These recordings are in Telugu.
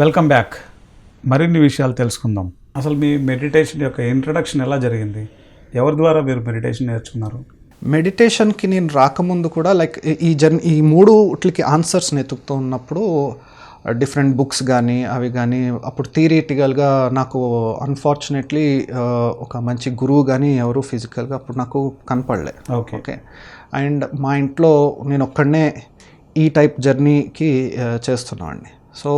Welcome back. మరిన్ని విషయాలు తెలుసుకుందాం. అసలు మీ మెడిటేషన్ యొక్క ఇంట్రడక్షన్ ఎలా జరిగింది? ఎవరి ద్వారా మీరు మెడిటేషన్ నేర్చుకున్నారు? మెడిటేషన్కి నేను రాకముందు కూడా లైక్ ఈ మూడుకి ఆన్సర్స్ని ఎతుకుతూ ఉన్నప్పుడు డిఫరెంట్ బుక్స్ కానీ అవి కానీ అప్పుడు థియరిటికల్గా నాకు అన్ఫార్చునేట్లీ ఒక మంచి గురువు కానీ ఎవరు ఫిజికల్గా అప్పుడు నాకు కనపడలే. ఓకే. అండ్ మా ఇంట్లో నేను ఒక్కడనే ఈ టైప్ జర్నీకి చేస్తున్నామండి. సో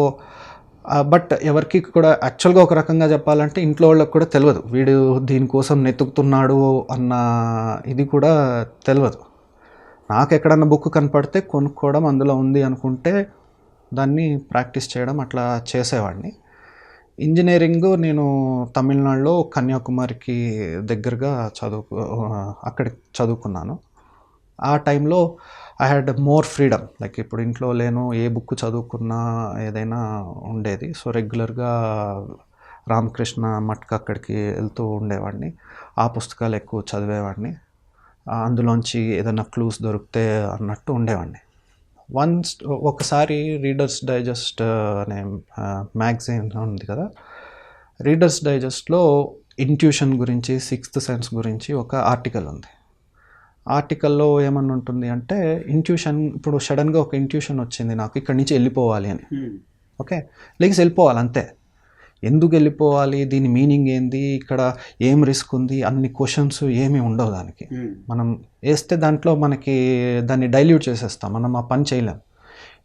బట్ ఎవరికి కూడా యాక్చువల్గా ఒక రకంగా చెప్పాలంటే ఇంట్లో వాళ్ళకి కూడా తెలియదు వీడు దీనికోసం నెతుకుతున్నాడు అన్న ఇది కూడా తెలియదు. నాకు ఎక్కడన్నా బుక్ కనపడితే కొనుక్కోవడం, అందులో ఉంది అనుకుంటే దాన్ని ప్రాక్టీస్ చేయడం అట్లా చేసేవాడిని. ఇంజనీరింగ్ నేను తమిళనాడులో కన్యాకుమారికి దగ్గరగా అక్కడ చదువుకున్నాను. ఆ టైంలో I had more freedom. Like ఇప్పుడు ఇంట్లో లేను, ఏ బుక్ చదువుకున్నా ఏదైనా ఉండేది. సో రెగ్యులర్గా రామకృష్ణ మఠ్కి అక్కడికి వెళ్తూ ఉండేవాడిని. ఆ పుస్తకాలు ఎక్కువ చదివేవాడిని. అందులోంచి ఏదైనా క్లూస్ దొరికితే అన్నట్టు ఉండేవాడిని. ఒకసారి రీడర్స్ డైజెస్ట్ అనే మ్యాగజైన్ ఉంది కదా, రీడర్స్ డైజెస్ట్లో ఇంట్యూషన్ గురించి, సిక్స్త్ సెన్స్ గురించి ఒక ఆర్టికల్ ఉంది. ఆర్టికల్లో ఏమన్నా ఉంటుంది అంటే ఇంట్యూషన్, ఇప్పుడు సడన్గా ఒక ఇంట్యూషన్ వచ్చింది నాకు ఇక్కడి నుంచి వెళ్ళిపోవాలి అని. ఓకే, లేకపోతే వెళ్ళిపోవాలి అంతే. ఎందుకు వెళ్ళిపోవాలి, దీని మీనింగ్ ఏంది, ఇక్కడ ఏం రిస్క్ ఉంది, అన్ని క్వశ్చన్స్ ఏమీ ఉండవు దానికి. మనం వేస్తే దాంట్లో మనకి దాన్ని డైల్యూట్ చేసేస్తాం, మనం ఆ పని చేయలేం.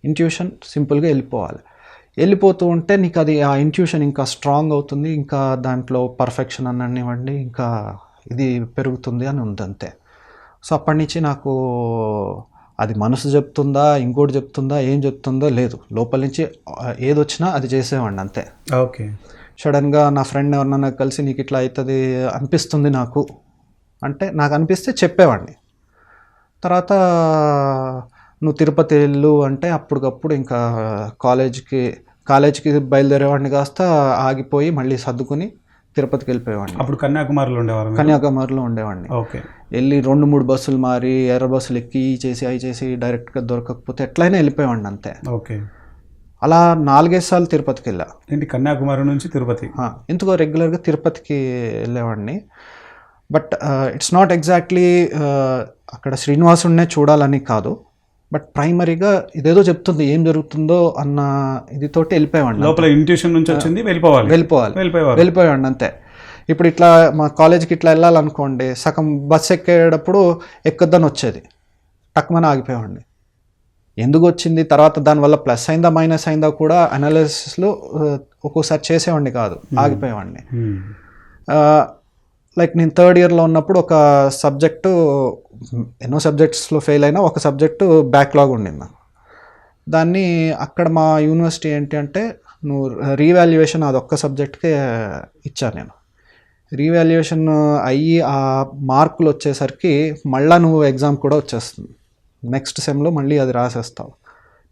ఇంట్యూషన్ సింపుల్గా వెళ్ళిపోవాలి. వెళ్ళిపోతూ ఉంటే నీకు అది ఆ ఇంట్యూషన్ ఇంకా స్ట్రాంగ్ అవుతుంది, ఇంకా దాంట్లో పర్ఫెక్షన్ అనివ్వండి, ఇంకా ఇది పెరుగుతుంది అని ఉంది అంతే. సో అప్పటి నుంచి నాకు అది మనసు చెప్తుందా, ఇంకోటి చెప్తుందా, ఏం చెప్తుందో లేదు, లోపల నుంచి ఏదొచ్చినా అది చేసేవాడిని అంతే. ఓకే. సడన్గా నా ఫ్రెండ్ ఎవరన్నా కలిసి నీకు ఇట్లా అవుతుంది అనిపిస్తుంది నాకు అంటే, నాకు అనిపిస్తే చెప్పేవాడిని. తర్వాత నువ్వు తిరుపతి వెళ్ళు అంటే అప్పటికప్పుడు ఇంకా కాలేజ్కి బయలుదేరేవాడిని, కాస్త ఆగిపోయి మళ్ళీ సర్దుకుని తిరుపతికి వెళ్ళిపోయేవాడిని. అప్పుడు కన్యాకుమారిలో ఉండేవాడిని. ఓకే. వెళ్ళి 2-3 బస్సులు మారి, ఎర్ర బస్సులు ఎక్కి అవి చేసి డైరెక్ట్గా దొరకకపోతే ఎట్లయినా వెళ్ళిపోయేవాడిని అంతే. ఓకే. అలా 4-5 సార్లు తిరుపతికి వెళ్ళా. ఏంటి, కన్యాకుమారి నుంచి తిరుపతి? ఎందుకో రెగ్యులర్గా తిరుపతికి వెళ్ళేవాడిని. బట్ ఇట్స్ నాట్ ఎగ్జాక్ట్లీ అక్కడ శ్రీనివాసుడినే చూడాలని కాదు, బట్ ప్రైమరీగా ఇదేదో చెప్తుంది, ఏం జరుగుతుందో అన్న ఇదితోటి వెళ్ళిపోయేవాడిని. లోపల ఇంట్యూషన్ నుంచి వచ్చింది, వెళ్ళిపోయేవాడిని అంతే. ఇప్పుడు ఇట్లా మా కాలేజ్కి ఇట్లా వెళ్ళాలనుకోండి, సగం బస్సు ఎక్కేటప్పుడు ఎక్కొద్దని వచ్చేది, టక్మని ఆగిపోయేవాడిని. ఎందుకు వచ్చింది, తర్వాత దానివల్ల ప్లస్ అయిందా మైనస్ అయిందా కూడా అనాలిసిస్లో ఒక్కోసారి చేసేవాడిని కాదు, ఆగిపోయేవాడిని. లైక్ నేను 3rd ఇయర్లో ఉన్నప్పుడు ఒక సబ్జెక్టు, ఎన్నో సబ్జెక్ట్స్లో ఫెయిల్ అయినా ఒక సబ్జెక్టు బ్యాక్లాగ్ ఉండింది. దాన్ని అక్కడ మా యూనివర్సిటీ ఏంటి అంటే, నువ్వు రీవాల్యుయేషన్ అదొక్క సబ్జెక్ట్కే ఇచ్చాను నేను. రీవాల్యుయేషన్ అయ్యి ఆ మార్కులు వచ్చేసరికి మళ్ళీ నువ్వు ఎగ్జామ్ కూడా వచ్చేస్తుంది, నెక్స్ట్ సెమ్లో మళ్ళీ అది రాసేస్తావు.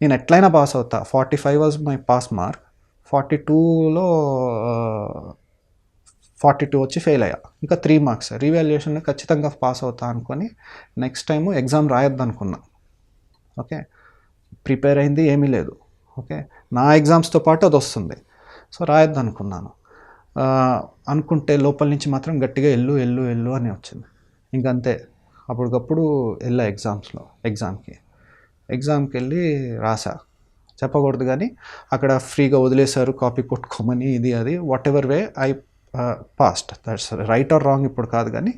నేను ఎట్లయినా పాస్ అవుతా. 45 వాజ్ మై పాస్ మార్క్. 42లో 42 వచ్చి ఫెయిల్ అయ్యా. ఇంకా 3 మార్క్స్. రీవాల్యుయేషన్లో ఖచ్చితంగా పాస్ అవుతా అనుకొని నెక్స్ట్ టైము ఎగ్జామ్ రాయొద్దు అనుకున్నా. ఓకే, ప్రిపేర్ అయింది ఏమీ లేదు. ఓకే, నా ఎగ్జామ్స్తో పాటు అది వస్తుంది, సో రాయొద్దు అనుకున్నాను. అనుకుంటే లోపల నుంచి మాత్రం గట్టిగా వెళ్ళు అని వచ్చింది. ఇంకంతే, అప్పటికప్పుడు వెళ్ళా ఎగ్జామ్కి వెళ్ళి రాసా. చెప్పకూడదు కానీ అక్కడ ఫ్రీగా వదిలేశారు, కాపీ కొట్టుకోమని, ఇది అది whatever way I passed. That's right or wrong ఇప్పుడు కాదు కానీ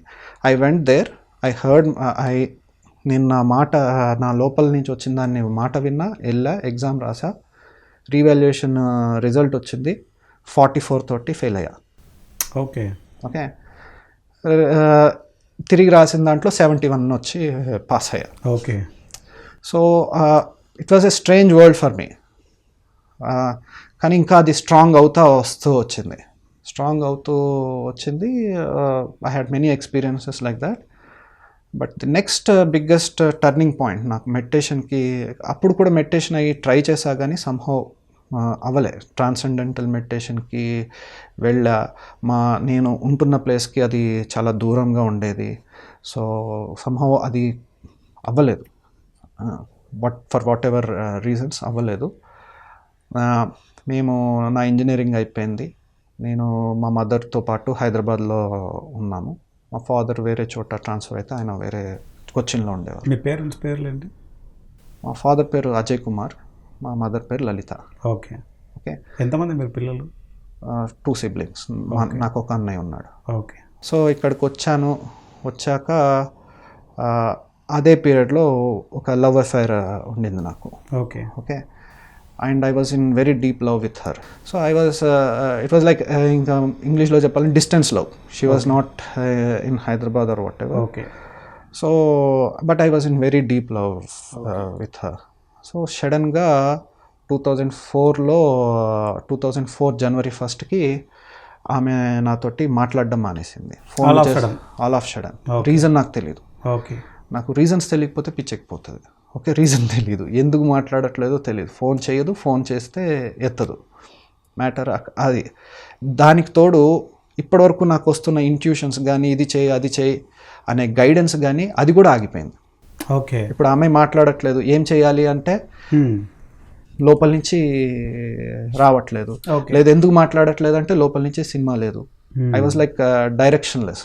I went there, I heard, నేను నా మాట, నా లోపల నుంచి వచ్చిన దాన్ని మాట విన్నా, వెళ్ళా, ఎగ్జామ్ రాసా. రీవాల్యుయేషన్ రిజల్ట్ వచ్చింది, 44 తోటి ఫెయిల్ అయ్యా. ఓకే. తిరిగి రాసిన దాంట్లో 71 వచ్చి పాస్ అయ్యా. Okay. So it was a strange world for me. కానీ ఇంకా అది స్ట్రాంగ్ అవుతూ వచ్చింది. I had many experiences like that. But the next biggest turning point నాకు మెడిటేషన్కి, అప్పుడు కూడా మెడిటేషన్ అయ్యి ట్రై చేశా కానీ సంహౌ అవ్వలే. ట్రాన్సెండెంటల్ మెడిటేషన్కి వెళ్ళా. నేను ఉంటున్న ప్లేస్కి అది చాలా దూరంగా ఉండేది. సో సంహౌ అది అవ్వలేదు, ఫర్ వాట్ ఎవర్ రీజన్స్ అవ్వలేదు. మేము నా ఇంజనీరింగ్ అయిపోయింది. నేను మా మదర్తో పాటు హైదరాబాద్లో ఉన్నాను. మా ఫాదర్ వేరే చోట ట్రాన్స్ఫర్ అయితే ఆయన వేరే కొచ్చిన్లో ఉండేవారు. మీ పేరెంట్స్ పేర్లు ఏంటి? మా ఫాదర్ పేరు అజయ్ కుమార్, మా మదర్ పేరు లలిత. ఓకే. ఓకే. ఎంతమంది మీరు పిల్లలు? 2 siblings. నాకు ఒక అన్నయ్య ఉన్నాడు. ఓకే. సో ఇక్కడికి వచ్చాక అదే పీరియడ్లో ఒక లవ్ అఫైర్ ఉండింది నాకు. Okay. Okay. And I was in very deep love with her. So it was like ఇంకా ఇంగ్లీష్లో చెప్పాలంటే distance love. She was not in Hyderabad or whatever. Okay. So but I was in very deep love with her. So సడన్గా 2004 జనవరి 1కి ఆమె నాతోటి మాట్లాడడం మానేసింది. All of sudden. రీజన్ నాకు తెలియదు. ఓకే. నాకు రీజన్స్ తెలియకపోతే పిచ్చెక్కిపోతుంది. ఓకే. రీజన్ తెలియదు, ఎందుకు మాట్లాడట్లేదో తెలియదు. ఫోన్ చేయదు, ఫోన్ చేస్తే ఎత్తదు. మ్యాటర్ అది. దానికి తోడు ఇప్పటివరకు నాకు వస్తున్న ఇంట్యూషన్స్ కానీ ఇది చేయి అది చేయి అనే గైడెన్స్ కానీ అది కూడా ఆగిపోయింది. ఓకే. ఇప్పుడు ఆమె మాట్లాడట్లేదు, ఏం చేయాలి అంటే లోపల నుంచి రావట్లేదు, లేదు ఎందుకు మాట్లాడట్లేదు అంటే లోపల నుంచి సినిమా లేదు. I was like directionless.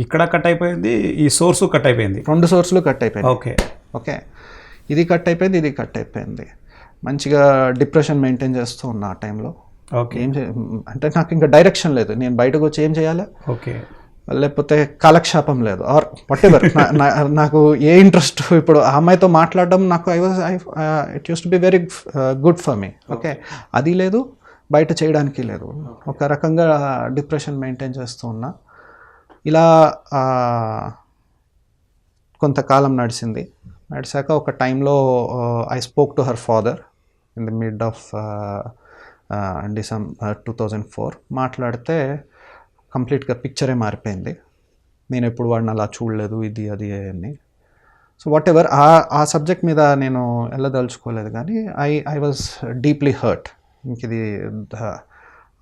ఇక్కడ కట్ అయిపోయింది, ఈ సోర్సు కట్ అయిపోయింది, 2 సోర్సులు కట్ అయిపోయింది. ఓకే. ఓకే. ఇది కట్ అయిపోయింది, ఇది కట్ అయిపోయింది. మంచిగా డిప్రెషన్ మెయింటైన్ చేస్తూ ఉన్నా ఆ టైంలో. ఓకే. అంటే నాకు ఇంకా డైరెక్షన్ లేదు, నేను బయటకు వచ్చి ఏం చేయాలి, ఓకే, లేకపోతే కాలక్షేపం లేదు ఆర్ వాట్ ఎవర్. నాకు ఏ ఇంట్రెస్ట్ ఇప్పుడు ఆ అమ్మాయితో మాట్లాడడం నాకు it use to be very good for me. Okay. అది లేదు, బయట చేయడానికి లేదు. ఒక రకంగా డిప్రెషన్ మెయింటైన్ చేస్తూ ఉన్నా. ఇలా కొంతకాలం నడిచాక ఒక టైంలో I spoke to her father in the mid of December 2004. మాట్లాడితే కంప్లీట్గా పిక్చరే మారిపోయింది. నేను ఎప్పుడు వాడిని అలా చూడలేదు, ఇది అది అని. సో వాట్ ఎవర్ ఆ సబ్జెక్ట్ మీద నేను వెళ్ళదలుచుకోలేదు, కానీ ఐ వాజ్ డీప్లీ హర్ట్. ఇంక ఇది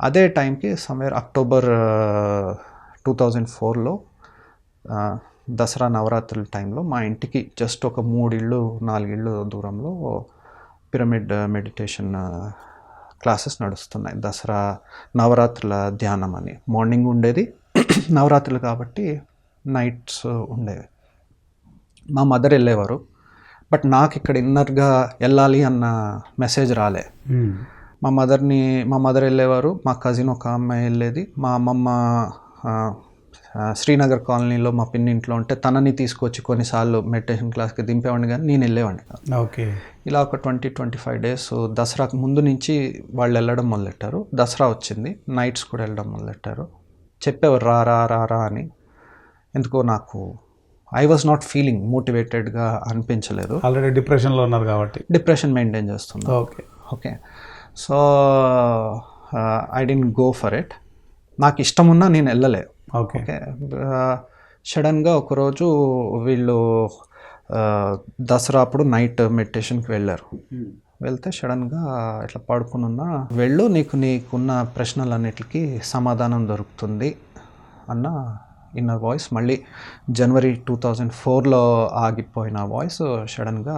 అదే టైంకి సమ్వేర్ అక్టోబర్ 2004లో దసరా నవరాత్రుల టైంలో మా ఇంటికి జస్ట్ ఒక 3-4 ఇళ్ళు దూరంలో పిరమిడ్ మెడిటేషన్ క్లాసెస్ నడుస్తున్నాయి. దసరా నవరాత్రుల ధ్యానం అని మార్నింగ్ ఉండేది, నవరాత్రులు కాబట్టి నైట్స్ ఉండేవి. మా మదర్ వెళ్ళేవారు, బట్ నాకు ఇక్కడ ఇన్నర్గా వెళ్ళాలి అన్న మెసేజ్ రాలే. మా మదర్ వెళ్ళేవారు, మా కజిన్ ఒక అమ్మాయి వెళ్ళేది, మా అమ్మమ్మ శ్రీనగర్ కాలనీలో మా పిన్ని ఇంట్లో ఉంటే తనని తీసుకొచ్చి కొన్నిసార్లు మెడిటేషన్ క్లాస్కి దింపేవాడిని, కానీ నేను వెళ్ళేవాడిని కాదు. ఓకే. ఇలా ఒక 20-25 డేస్ దసరాకు ముందు నుంచి వాళ్ళు వెళ్ళడం మొదలెట్టారు. దసరా వచ్చింది, నైట్స్ కూడా వెళ్ళడం మొదలెట్టారు. చెప్పేవారు రా రా రా రా అని. ఎందుకో నాకు ఐ వాజ్ నాట్ ఫీలింగ్ మోటివేటెడ్గా అనిపించలేదు. ఆల్రెడీ డిప్రెషన్లో ఉన్నారు కాబట్టి డిప్రెషన్ మెయింటైన్ చేస్తుంది. Okay. Okay. So I don't go for it. నాకు ఇష్టం ఉన్నా నేను వెళ్ళలే. ఓకే. సడన్గా ఒకరోజు వీళ్ళు దసరా అప్పుడు నైట్ మెడిటేషన్కి వెళ్ళారు. వెళ్తే సడన్గా ఇట్లా పడుకున్నా, నీకున్న ప్రశ్నలన్నిటికీ సమాధానం దొరుకుతుంది అన్న ఇన్నర్ వాయిస్, మళ్ళీ జనవరి 2004లో ఆగిపోయిన వాయిస్ సడన్గా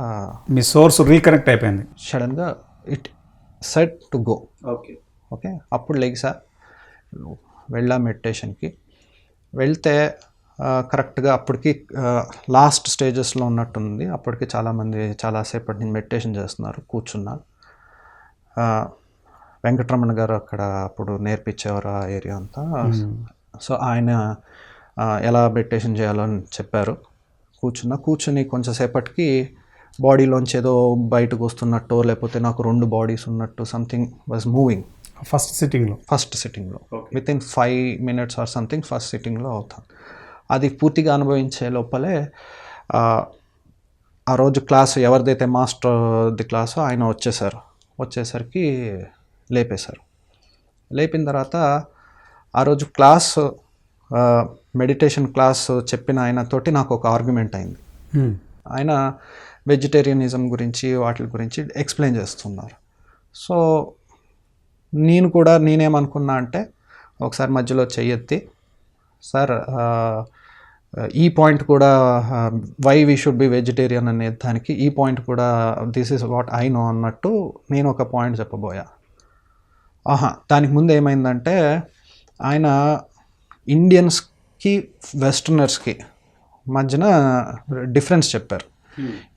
మీ సోర్స్ రీకనెక్ట్ అయిపోయింది. సడన్గా it said to go. Okay. Okay. అప్పుడు లెగ్సా వెళ్ళా మెడిటేషన్కి. వెళ్తే కరెక్ట్గా అప్పటికి లాస్ట్ స్టేజెస్లో ఉన్నట్టుంది. అప్పటికి చాలామంది చాలాసేపటి నుంచి మెడిటేషన్ చేస్తున్నారు, కూర్చున్నారు. వెంకటరమణ గారు అక్కడ అప్పుడు నేర్పించేవారు ఆ ఏరియా అంతా. సో ఆయన ఎలా మెడిటేషన్ చేయాలో అని చెప్పారు. కూర్చుని కొంచెంసేపటికి బాడీలోంచి ఏదో బయటకు వస్తున్నట్టు, లేకపోతే నాకు 2 బాడీస్ ఉన్నట్టు సంథింగ్ వాజ్ మూవింగ్. ఫస్ట్ సిట్టింగ్లో within 5 minutes or something first సిట్టింగ్లో అవుతాను. అది పూర్తిగా అనుభవించే లోపలే ఆ రోజు క్లాస్ ఎవరిదైతే మాస్టర్ క్లాసో ఆయన వచ్చేసరికి లేపేశారు. లేపిన తర్వాత ఆ రోజు మెడిటేషన్ క్లాస్ చెప్పిన ఆయనతోటి నాకు ఒక ఆర్గ్యుమెంట్ అయింది. ఆయన వెజిటేరియనిజం గురించి వాటి గురించి ఎక్స్ప్లెయిన్ చేస్తున్నారు. సో నేనేమనుకున్నా అంటే ఒకసారి మధ్యలో చెయ్యెత్తి, సార్ ఈ పాయింట్ కూడా why we should be vegetarian అనే దానికి ఈ పాయింట్ కూడా this is what I know అన్నట్టు నేను ఒక పాయింట్ చెప్పబోయా. దానికి ముందు ఏమైందంటే ఆయన ఇండియన్స్కి వెస్టర్నర్స్కి మధ్యన డిఫరెన్స్ చెప్పారు.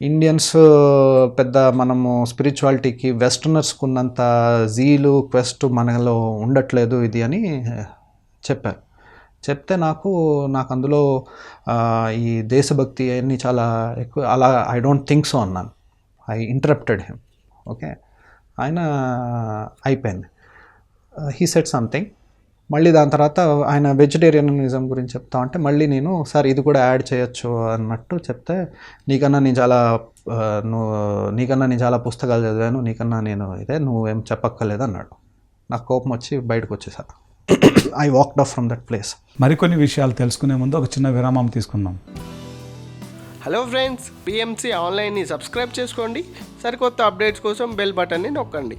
ఇండియన్స్ పెద్ద మనము స్పిరిచువాలిటీకి వెస్టర్నర్స్కి ఉన్నంత జీలు క్వెస్ట్ మనలో ఉండట్లేదు ఇది అని చెప్పారు. చెప్తే నాకు అందులో ఈ దేశభక్తి అన్నీ చాలా ఎక్కువ, అలా ఐ డోంట్ థింక్ సో అన్నాను. I interrupted him. ఓకే, ఆయన అయిపోయింది. He said something. మళ్ళీ దాని తర్వాత ఆయన వెజిటేరియనిజం గురించి చెప్తా ఉంటే మళ్ళీ నేను సార్ ఇది కూడా యాడ్ చేయొచ్చు అన్నట్టు చెప్తే, నీకన్నా నేను చాలా పుస్తకాలు చదివాను, నీకన్నా నేను నువ్వేం చెప్పక్కర్లేదు అన్నాడు. నాకు కోపం వచ్చి బయటకు వచ్చేసా. I walked off from that place. మరికొన్ని విషయాలు తెలుసుకునే ముందు ఒక చిన్న విరామం తీసుకుందాం. హలో ఫ్రెండ్స్, పిఎంసి ఆన్లైన్ని సబ్స్క్రైబ్ చేసుకోండి. సరికొత్త అప్డేట్స్ కోసం బెల్ బటన్ని నొక్కండి.